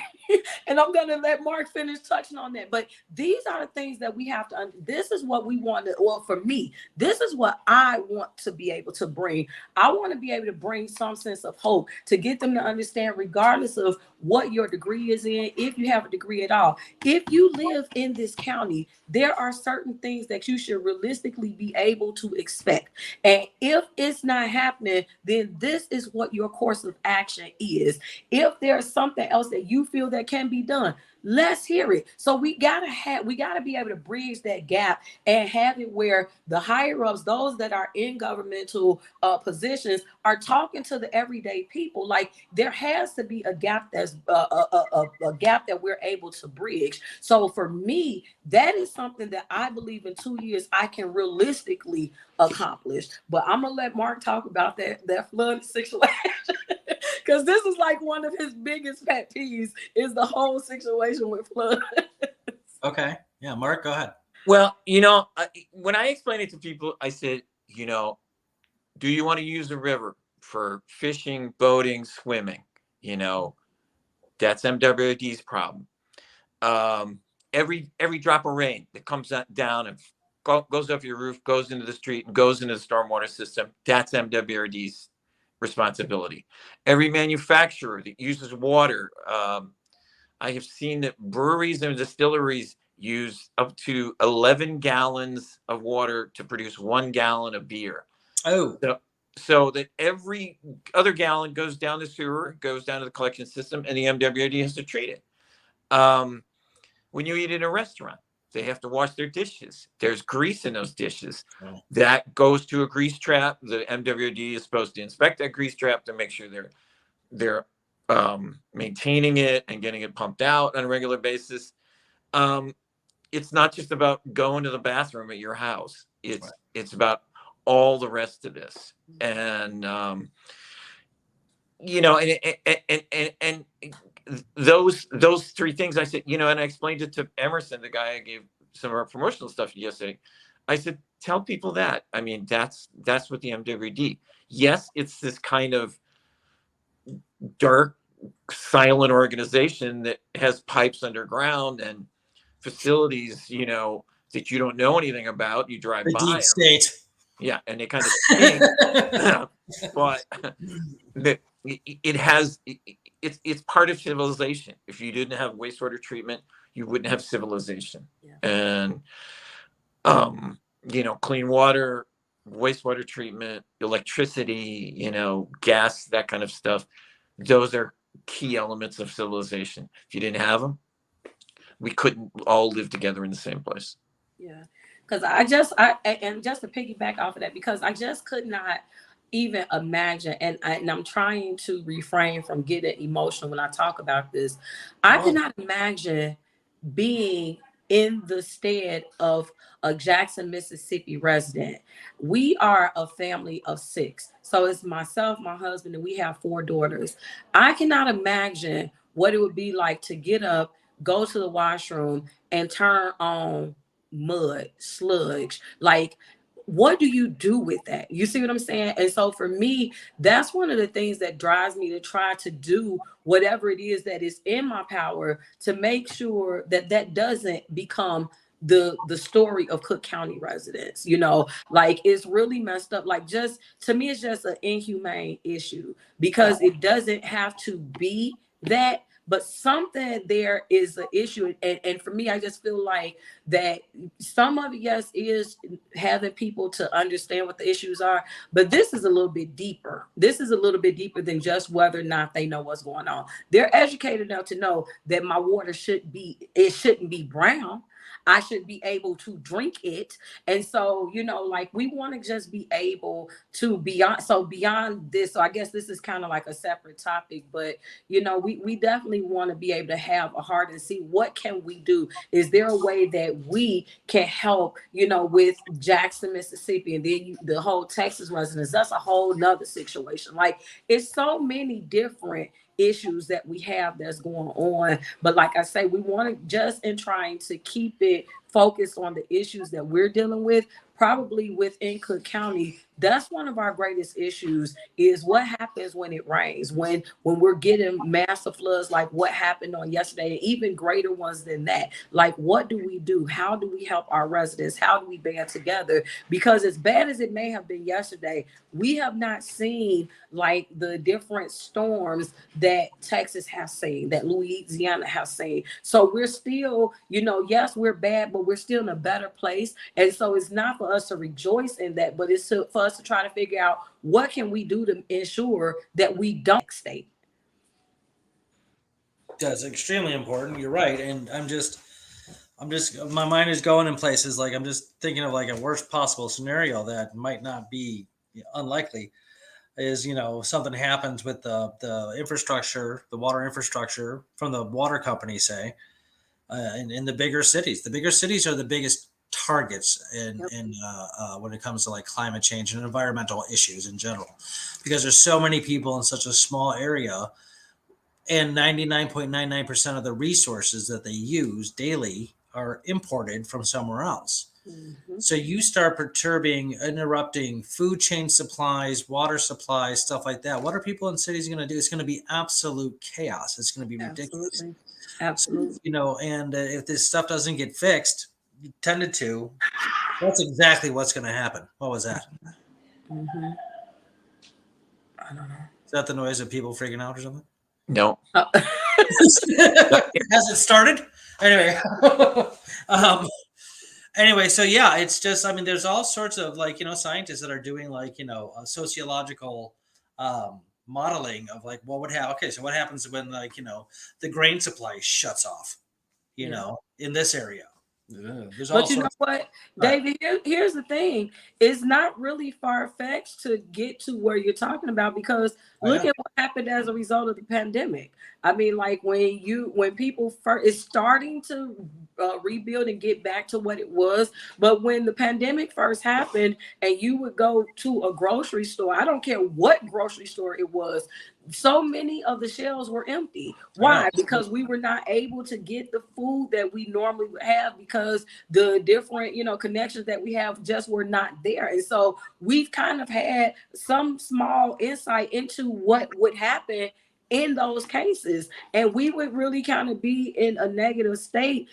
And I'm going to let Mark finish touching on that. But these are the things that we have to, this is what we want to, well, for me, this is what I want to be able to bring. I want to be able to bring some sense of hope to get them to understand, regardless of what your degree is in, if you have a degree at all. If you live in this county, there are certain things that you should realistically be able to expect. And if it's not happening, then this is what your course of action is. If there's something else that you feel that can be done, let's hear it. So we gotta be able to bridge that gap and have it where the higher ups, those that are in governmental positions, are talking to the everyday people. Like, there has to be a gap that's a gap that we're able to bridge. So for me, that is something that I believe in 2 years I can realistically accomplish. But I'm gonna let Mark talk about that flood situation. Because this is like one of his biggest pet peeves, is the whole situation with floods. Okay. Yeah, Mark, go ahead. Well, when I explain it to people, I said, do you want to use the river for fishing, boating, swimming? That's MWRD's problem. Every drop of rain that comes down and goes off your roof, goes into the street, and goes into the stormwater system, that's MWRD's responsibility. Every manufacturer that uses water, I have seen that breweries and distilleries use up to 11 gallons of water to produce 1 gallon of beer. Oh, so that every other gallon goes down the sewer, goes down to the collection system, and the MWRD has to treat it. When you eat in a restaurant, they have to wash their dishes. There's grease in those dishes. Oh. That goes to a grease trap. The MWRD is supposed to inspect that grease trap to make sure they're maintaining it and getting it pumped out on a regular basis. It's not just about going to the bathroom at your house. It's about all the rest of this. And and those three things I said, and I explained it to Emerson, the guy I gave some of our promotional stuff yesterday. I said, tell people that. I mean, that's what the MWRD. Yes, it's this kind of dark, silent organization that has pipes underground and facilities, that you don't know anything about. You drive by deep state. Yeah, and they kind of stink. But it's part of civilization. If you didn't have wastewater treatment, you wouldn't have civilization. Yeah. And clean water, wastewater treatment, electricity, gas, that kind of stuff, those are key elements of civilization. If you didn't have them, we couldn't all live together in the same place. Yeah. Because and just to piggyback off of that, because I just could not even imagine, and I'm trying to refrain from getting emotional when I talk about this. I could not imagine being in the stead of a Jackson, Mississippi resident. We are a family of 6. So it's myself, my husband, and we have 4 daughters. I cannot imagine what it would be like to get up, go to the washroom, and turn on mud, sludge. Like, what do you do with that? You see what I'm saying? And so for me, that's one of the things that drives me to try to do whatever it is that is in my power to make sure that that doesn't become the story of Cook County residents. Like, it's really messed up. Like, just to me, it's just an inhumane issue, because it doesn't have to be that. But something there is an issue. And for me, I just feel like that some of it, yes, is having people to understand what the issues are. But this is a little bit deeper. This is a little bit deeper than just whether or not they know what's going on. They're educated enough to know that my water shouldn't be brown. I should be able to drink it. And so, like, we want to just be able to beyond this. So I guess this is kind of like a separate topic, but we definitely want to be able to have a heart and see what can we do. Is there a way that we can help, with Jackson, Mississippi, and then the whole Texas residents? That's a whole nother situation. Like, it's so many different issues that we have that's going on. But like I say, we want to just in trying to keep it focus on the issues that we're dealing with, probably within Cook County, that's one of our greatest issues is what happens when it rains, when we're getting massive floods like what happened on yesterday, even greater ones than that. Like, what do we do? How do we help our residents? How do we band together? Because as bad as it may have been yesterday, we have not seen like the different storms that Texas has seen, that Louisiana has seen. So we're still, yes, we're bad, but we're still in a better place. And so it's not for us to rejoice in that, but it's for us to try to figure out what can we do to ensure that we don't state. That's extremely important. You're right. And my mind is going in places like I'm just thinking of like a worst possible scenario that might not be unlikely is, something happens with the infrastructure, the water infrastructure from the water company, say, in the bigger cities. The bigger cities are the biggest targets in when it comes to like climate change and environmental issues in general, because there's so many people in such a small area, and 99.99% of the resources that they use daily are imported from somewhere else. Mhm. So you start perturbing, interrupting food chain supplies, water supplies, stuff like that. What are people in cities going to do? It's going to be absolute chaos. It's going to be ridiculous. Absolutely. Absolutely. And if this stuff doesn't get fixed, tended to, that's exactly what's going to happen. What was that? Mhm. I don't know. Is that the noise of people freaking out or something? No. Has it started? Anyway. Anyway, so yeah, it's just, there's all sorts of like, scientists that are doing like, sociological modeling of like what would happen. Okay, so what happens when like, the grain supply shuts off, in this area? There's all But you know sorts. what, Right. David, here's the thing. It's not really far-fetched to get to where you're talking about, because I look know. at what happened as a result of the pandemic. I mean, like when people first, it's starting to rebuild and get back to what it was. But when the pandemic first happened and you would go to a grocery store, I don't care what grocery store it was, so many of the shelves were empty. Why? Because we were not able to get the food that we normally would have, because the different, connections that we have just were not there. And so we've kind of had some small insight into what would happen in those cases, and we would really kind of be in a negative state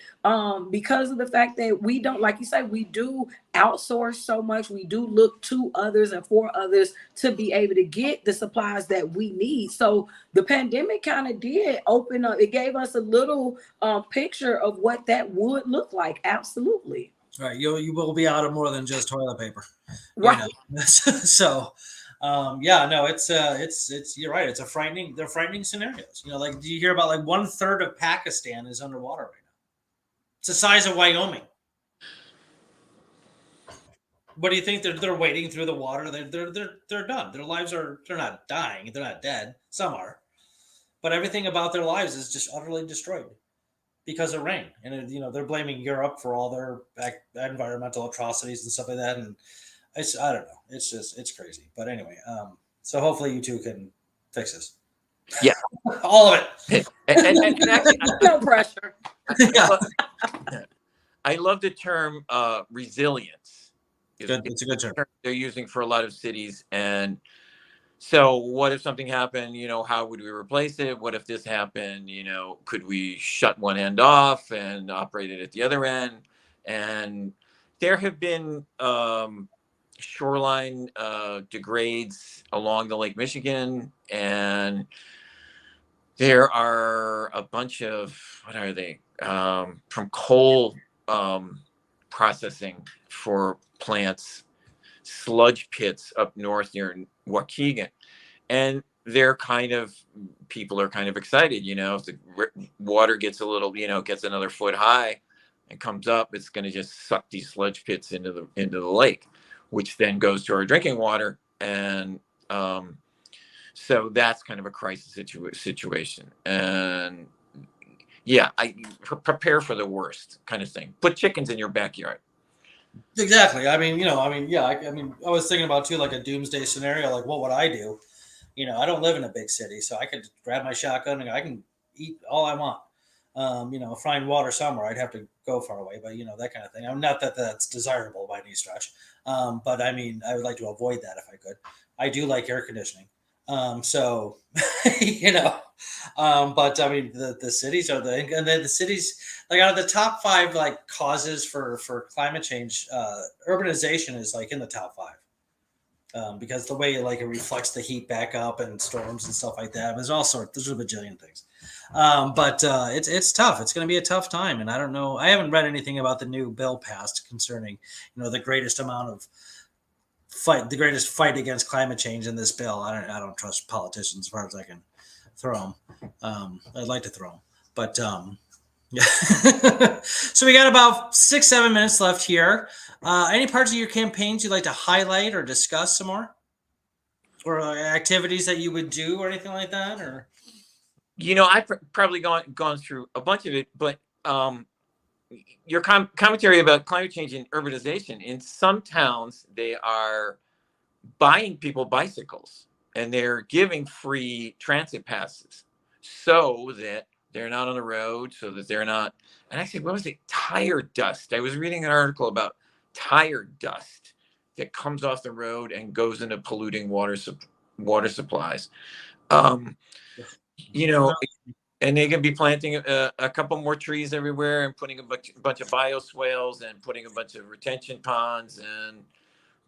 because of the fact that we don't, like you say, we do outsource so much. We do look to others and for others to be able to get the supplies that we need. So the pandemic kind of did open up, it gave us a little picture of what that would look like. Absolutely. Right. You will be out of more than just toilet paper. Right. So yeah, no, it's you're right. They're frightening scenarios. Like, do you hear about like 1/3 of Pakistan is underwater right now? It's the size of Wyoming. What do you think? They're wading through the water. They're done. Their lives they're not dying. They're not dead. Some are, but everything about their lives is just utterly destroyed because of rain. And they're blaming Europe for all their environmental atrocities and stuff like that. And I don't know. It's crazy. But anyway, so hopefully you two can fix this. Yeah. All of it. And actually, No pressure. I love the term resilience. It's a good term. They're using for a lot of cities. And so what if something happened, how would we replace it? What if this happened? Could we shut one end off and operate it at the other end? And there have been shoreline degrades along the Lake Michigan, and there are a bunch of, what are they, from coal processing for plants, sludge pits up north near Waukegan. And people are kind of excited, if the water gets a little, gets another foot high and comes up, it's going to just suck these sludge pits into the lake, which then goes to our drinking water. And so that's kind of a crisis situation. And yeah, I prepare for the worst kind of thing. Put chickens in your backyard. Exactly. Yeah. I was thinking about too, like a doomsday scenario. Like, what would I do? I don't live in a big city, so I could just grab my shotgun and I can eat all I want. Find water somewhere. I'd have to go far away, but that kind of thing. I'm not that that's desirable by any stretch, but I mean, I would like to avoid that if I could. I do like air conditioning, so you know, but I mean, the cities are and then the cities like out of the top five like causes for climate change, urbanization is like in the top five. Because the way like it reflects the heat back up and storms and stuff like that. There's all sorts. There's a bajillion things, but it's tough. It's going to be a tough time, and I don't know. I haven't read anything about the new bill passed concerning the greatest amount of the greatest fight against climate change in this bill. I don't trust politicians as far as I can throw them. I'd like to throw them, but yeah. So we got about 6-7 minutes left here. Any parts of your campaigns you'd like to highlight or discuss some more, or activities that you would do, or anything like that, or? I've probably gone through a bunch of it, but your commentary about climate change and urbanization, in some towns they are buying people bicycles and they're giving free transit passes so that they're not on the road, so that they're not. And actually, what was it? Tire dust. I was reading an article about tire dust that comes off the road and goes into polluting water supplies. And they can be planting a couple more trees everywhere and putting a bunch of bioswales and putting a bunch of retention ponds. And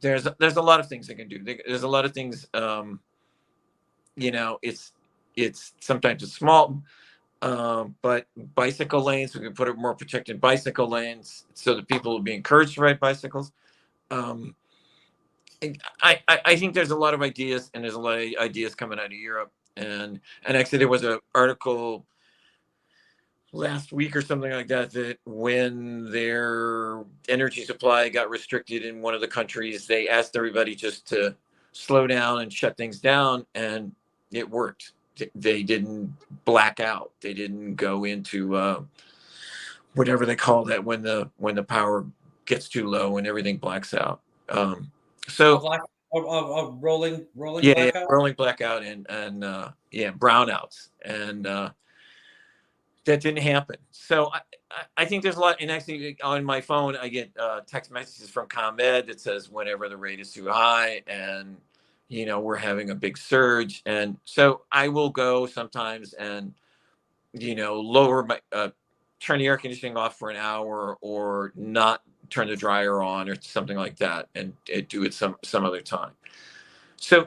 there's a lot of things they can do. There's a lot of things. It's sometimes it's small. But bicycle lanes, we can put more protected bicycle lanes so that people will be encouraged to ride bicycles. I think there's a lot of ideas, and there's a lot of ideas coming out of Europe. And actually, there was an article last week or something like that when their energy supply got restricted in one of the countries, they asked everybody just to slow down and shut things down, and it worked. They didn't black out. They didn't go into whatever they call that when the power gets too low and everything blacks out. So rolling blackout? Rolling blackout and brownouts, and that didn't happen. So I think there's a lot. And actually, on my phone, I get text messages from ComEd that says whenever the rate is too high and we're having a big surge. And so I will go sometimes and, lower my, turn the air conditioning off for an hour, or not turn the dryer on, or something like that, and do it some other time. So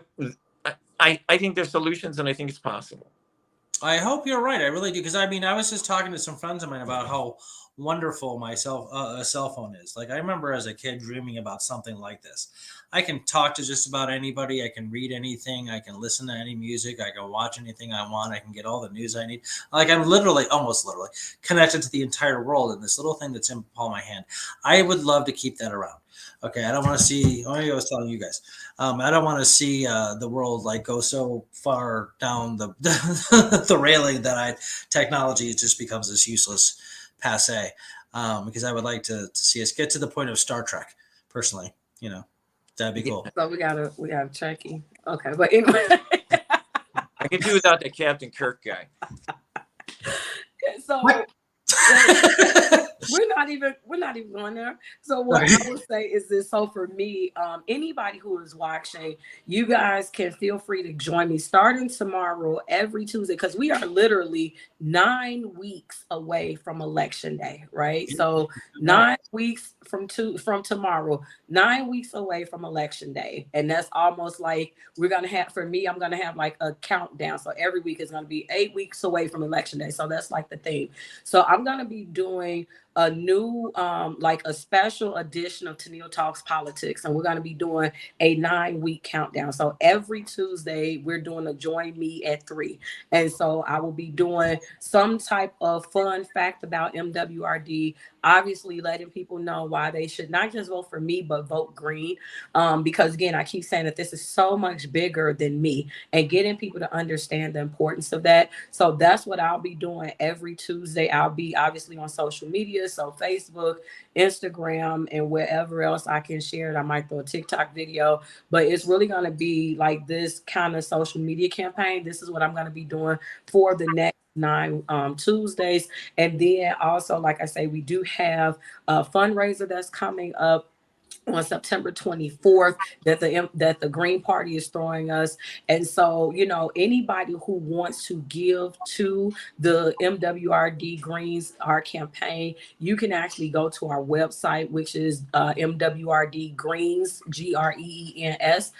I think there's solutions, and I think it's possible. I hope you're right. I really do. Because I mean, I was just talking to some friends of mine about how wonderful my a cell phone is. Like, I remember as a kid dreaming about something like this. I can talk to just about anybody. I can read anything. I can listen to any music. I can watch anything I want. I can get all the news I need. Like, I'm almost literally connected to the entire world in this little thing that's in the palm of my hand. I would love to keep that around. Okay, I don't want to see. I was telling you guys, I don't want to see the world like go so far down the railing that technology just becomes this useless passe. Because I would like to see us get to the point of Star Trek. Personally, that'd be cool. So we got Chucky. Okay, but anyway, I can do without the Captain Kirk guy. So. We're not even going there. So what I would say is this. So for me, anybody who is watching, you guys can feel free to join me starting tomorrow, every Tuesday, because we are literally 9 weeks away from Election Day, right? So 9 weeks from tomorrow, 9 weeks away from Election Day. And that's almost like I'm going to have like a countdown. So every week is going to be 8 weeks away from Election Day. So that's like the thing. So I'm going to be doing a new like a special edition of Toneal Talks Politics, and we're going to be doing a 9-week countdown. So every Tuesday we're doing a join me at 3, and so I will be doing some type of fun fact about MWRD, obviously letting people know why they should not just vote for me but vote green, because again, I keep saying that this is so much bigger than me, and getting people to understand the importance of that. So that's what I'll be doing every Tuesday. I'll be obviously on social media, so Facebook, Instagram, and wherever else I can share it. I might throw a TikTok video, but it's really going to be like this kind of social media campaign. This is what I'm going to be doing for the next 9 Tuesdays. And then also, like I say, we do have a fundraiser that's coming up on September 24th that the Green Party is throwing us. And so, anybody who wants to give to the MWRD Greens, our campaign, you can actually go to our website, which is MWRD Greens, GREENS.org,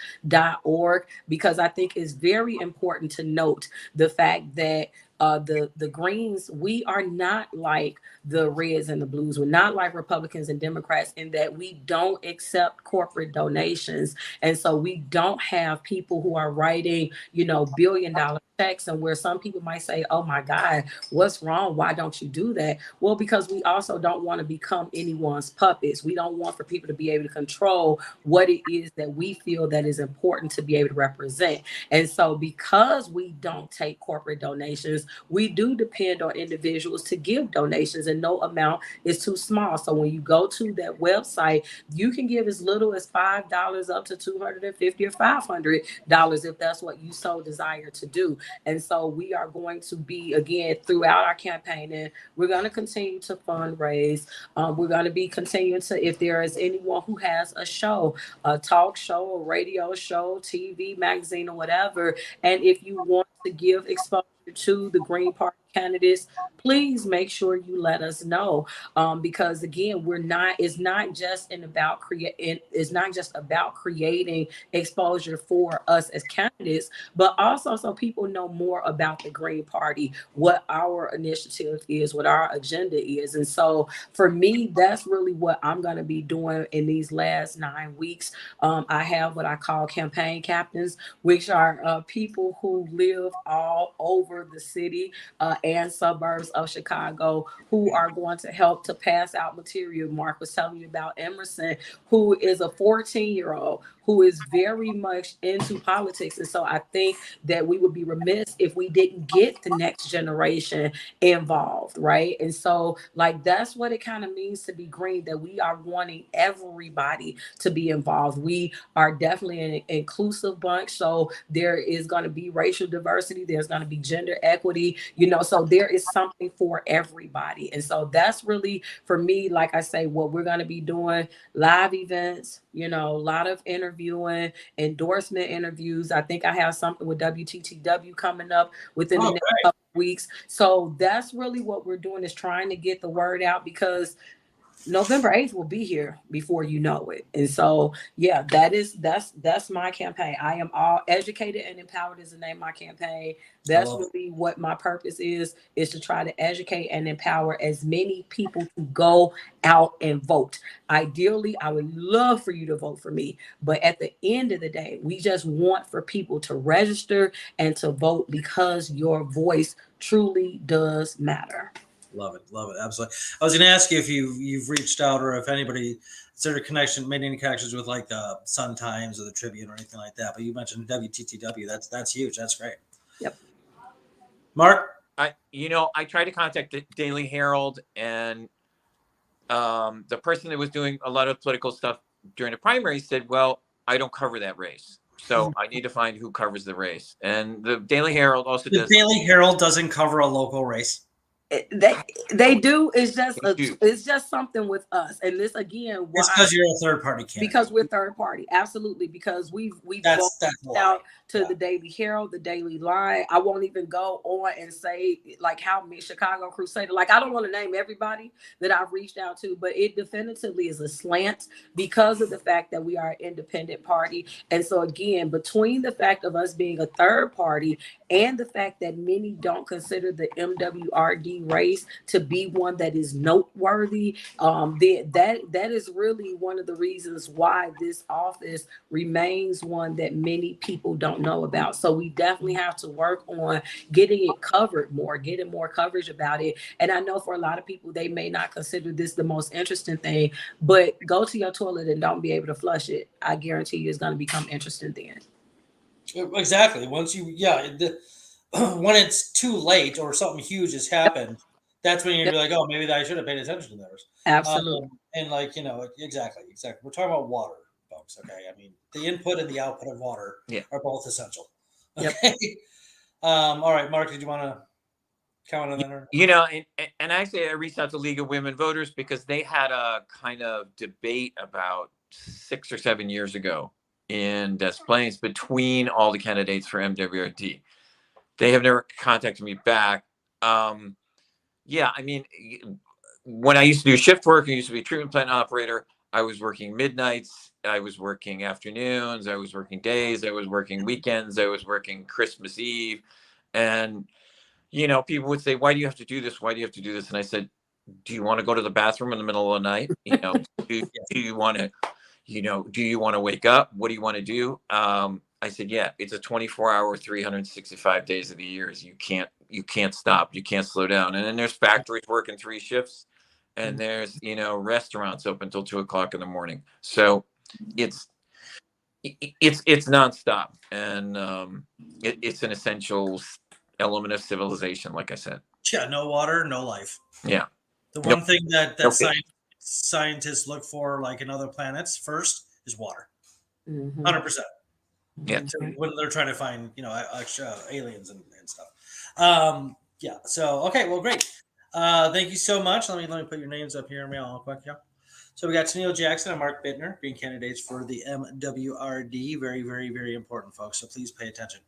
because I think it's very important to note the fact that the Greens, we are not like the Reds and the Blues. We're not like Republicans and Democrats in that we don't accept corporate donations. And so we don't have people who are writing, $billion checks, and where some people might say, oh my God, what's wrong? Why don't you do that? Well, because we also don't want to become anyone's puppets. We don't want for people to be able to control what it is that we feel that is important to be able to represent. And so because we don't take corporate donations, we do depend on individuals to give donations, and no amount is too small. So when you go to that website, you can give as little as $5 up to $250 or $500 if that's what you so desire to do. And so we are going to be, again, throughout our campaign, and we're going to continue to fundraise. We're going to be continuing to, if there is anyone who has a show, a talk show, a radio show, TV, magazine, or whatever, and if you want to give exposure to the Green Party candidates, please make sure you let us know, because again, it's not just about creating exposure for us as candidates, but also so people know more about the Green Party, what our initiative is, what our agenda is. And so for me, that's really what I'm going to be doing in these last 9 weeks. I have what I call campaign captains, which are people who live all over the city and suburbs of Chicago, who are going to help to pass out material. Mark was telling you about Emerson, who is a 14-year-old who is very much into politics. And so I think that we would be remiss if we didn't get the next generation involved, right? And so, like, that's what it kind of means to be green, that we are wanting everybody to be involved. We are definitely an inclusive bunch. So there is going to be racial diversity, there's going to be gender equity, so there is something for everybody. And so that's really, for me, like I say, what we're going to be doing: live events, a lot of interviewing, endorsement interviews. I think I have something with WTTW coming up within the next couple of weeks. So that's really what we're doing, is trying to get the word out, because November 8th will be here before you know it. And so, yeah, that's my campaign. I am all educated and empowered is the name of my campaign. That's really what my purpose is to try to educate and empower as many people to go out and vote. Ideally, I would love for you to vote for me. But at the end of the day, we just want for people to register and to vote, because your voice truly does matter. Love it, absolutely. I was going to ask you if you've reached out, or if anybody made any connections with like the Sun Times or the Tribune or anything like that. But you mentioned WTTW. That's huge. That's great. Yep. Mark, I tried to contact the Daily Herald, and the person that was doing a lot of political stuff during the primary said, "Well, I don't cover that race, so I need to find who covers the race." And the Daily Herald also does. The Daily Herald doesn't cover a local race. They do. It's just something with us. And this, again, why? It's because you're a third party candidate. Because we're third party, absolutely. Because we've that's out to the Daily Herald, the Daily Line. I won't even go on and say like how many Chicago Crusader. Like, I don't want to name everybody that I've reached out to, but it definitively is a slant because of the fact that we are an independent party. And so again, between the fact of us being a third party and the fact that many don't consider the MWRD race to be one that is noteworthy, that is really one of the reasons why this office remains one that many people don't know about. So we definitely have to work on getting it covered more, getting more coverage about it. And I know for a lot of people, they may not consider this the most interesting thing, but go to your toilet and don't be able to flush it. I guarantee you it's going to become interesting then. Exactly. Once when it's too late or something huge has happened, that's when you're gonna be like, oh, maybe I should have paid attention to theirs. Absolutely. And like, exactly. We're talking about water, folks. Okay. I mean, the input and the output of water are both essential. Okay. Yep. All right, Mark, did you want to counting on her. You know, and actually I reached out to League of Women Voters because they had a kind of debate about 6 or 7 years ago in Des Plaines between all the candidates for MWRD. They have never contacted me back. Yeah, I mean, when I used to do shift work, I used to be a treatment plant operator. I was working midnights. I was working afternoons. I was working days. I was working weekends. I was working Christmas Eve. And, you know, people would say, why do you have to do this? Why do you have to do this? And I said, do you want to go to the bathroom in the middle of the night? You know, do you want to, you know, do you want to wake up? What do you want to do? I said, yeah, it's a 24-hour, 365 days of the year. You can't stop. You can't slow down. And then there's factories working 3 shifts, and there's, you know, restaurants open till 2 o'clock in the morning. So it's nonstop, and it's an essential element of civilization, like I said. Yeah, no water, no life. Yeah. The one thing that Okay. scientists look for, like in other planets, first is water. Mhm. 100%. Yeah. When they're trying to find, you know, aliens and stuff. Yeah. So okay, well, great. Thank you so much. Let me put your names up here, real quick. Yeah. So we got Toneal Jackson and Mark Buettner being candidates for the MWRD. Very, very, very important, folks. So please pay attention.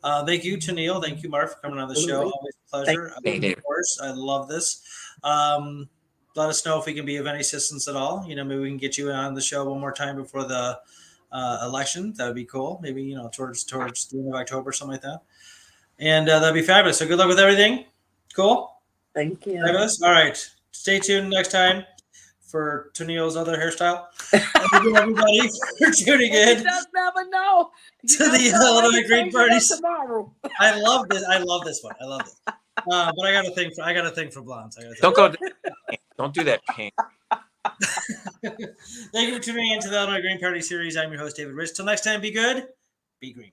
Thank you, Toneal. Thank you, Mark, for coming on the show. Absolutely. Always a pleasure. Thank you. Of course, I love this. Let us know if we can be of any assistance at all. You know, maybe we can get you on the show one more time before the election. That would be cool. Maybe, you know, towards the end of October, something like that. And that'd be fabulous. So good luck with everything. Cool. Thank you. Fabulous. All right. Stay tuned next time for Toneal's other hairstyle. Thank you, everybody, for tuning in You just never know. You to never the know. Illinois Might Green change it up Party. tomorrow. I love this. I love this one. I love this. But I got a thing for blondes. Don't go. Don't do that pain. Thank you for tuning in to the Illinois Green Party series. I'm your host, David Rich. Till next time, be good, be green.